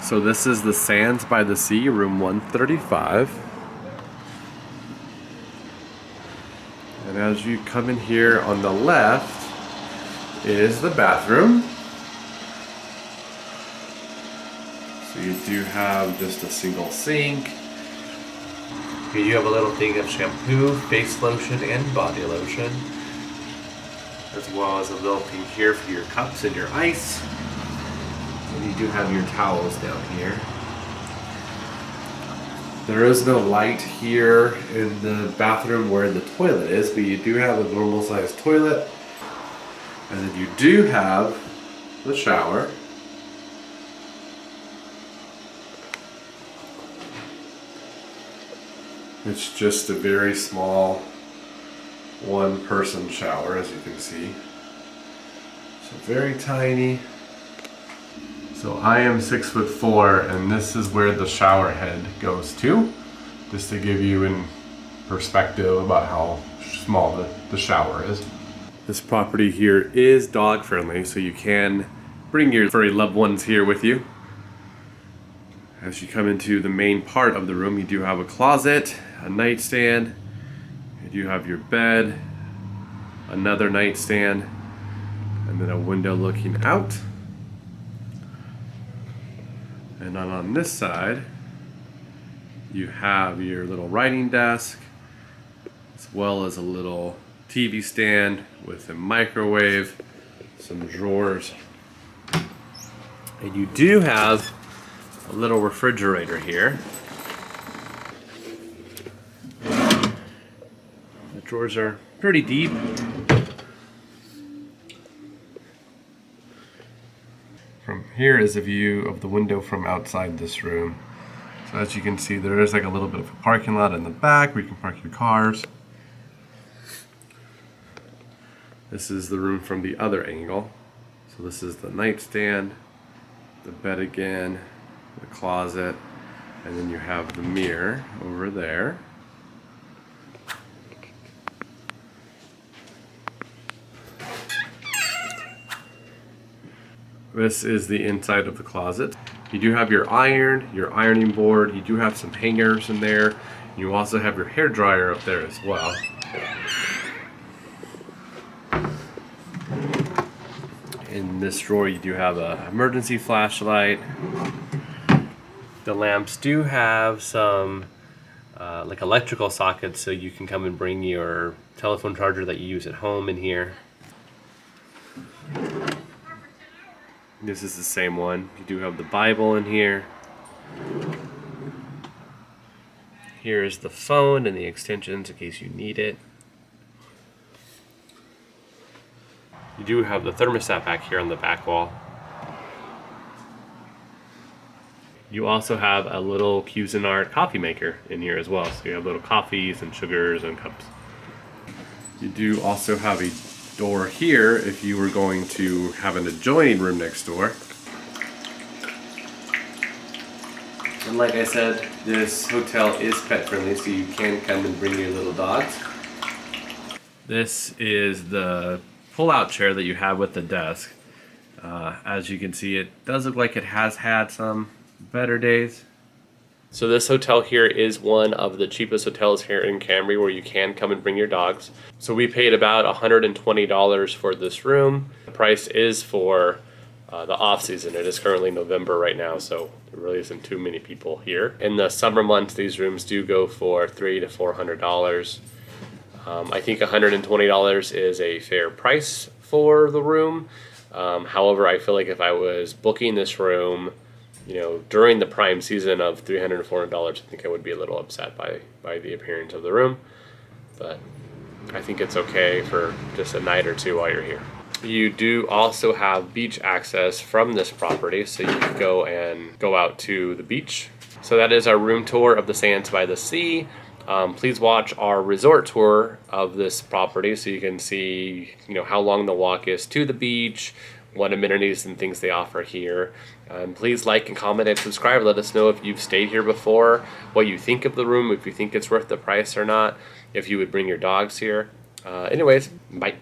So this is the Sands by the Sea, room 135. And as you come in here on the left is the bathroom. So you do have just a single sink. You do have a little thing of shampoo, face lotion, and body lotion. As well as a little thing here for your cups and your ice. And you do have your towels down here. There is no light here in the bathroom where the toilet is, but you do have a normal sized toilet. And then you do have the shower. It's just a very small one-person shower, as you can see. So very tiny. So I am 6'4", and this is where the shower head goes to, just to give you in perspective about how small the shower is. This property here is dog friendly, so you can bring your furry loved ones here with you. As you come into the main part of the room, you do have a closet, a nightstand, you do have your bed, another nightstand, and then a window looking out. And then on this side, you have your little writing desk, as well as a little TV stand with a microwave, some drawers. And you do have a little refrigerator here. The drawers are pretty deep. From here is a view of the window from outside this room. So as you can see, there is like a little bit of a parking lot in the back where you can park your cars. This is the room from the other angle. So this is the nightstand, the bed again, the closet, and then you have the mirror over there. This is the inside of the closet. You do have your iron, your ironing board, you do have some hangers in there. You also have your hair dryer up there as well. In this drawer you do have an emergency flashlight. The lamps do have some like electrical sockets, so you can come and bring your telephone charger that you use at home in here. This is the same one. You do have the Bible in here. Here is the phone and the extensions in case you need it. You do have the thermostat back here on the back wall. You also have a little Cuisinart coffee maker in here as well. So you have little coffees and sugars and cups. You do also have a door here if you were going to have an adjoining room next door. And like I said, this hotel is pet friendly, so you can come and bring your little dogs. This is the pull-out chair that you have with the desk. As you can see, it does look like it has had some better days. So this hotel here is one of the cheapest hotels here in Cambria where you can come and bring your dogs. So we paid about $120 for this room. The price is for the off season. It is currently November right now, so there really isn't too many people here. In the summer months, these rooms do go for $300 to $400. I think $120 is a fair price for the room. However, I feel like if I was booking this room, during the prime season of $300 to $400, I think I would be a little upset by the appearance of the room. But I think it's okay for just a night or two while you're here. You do also have beach access from this property, so you can go out to the beach. So that is our room tour of the Sands by the Sea. Please watch our resort tour of this property so you can see, how long the walk is to the beach, what amenities and things they offer here. Please like and comment and subscribe. Let us know if you've stayed here before, what you think of the room, if you think it's worth the price or not, if you would bring your dogs here. Anyways, bye.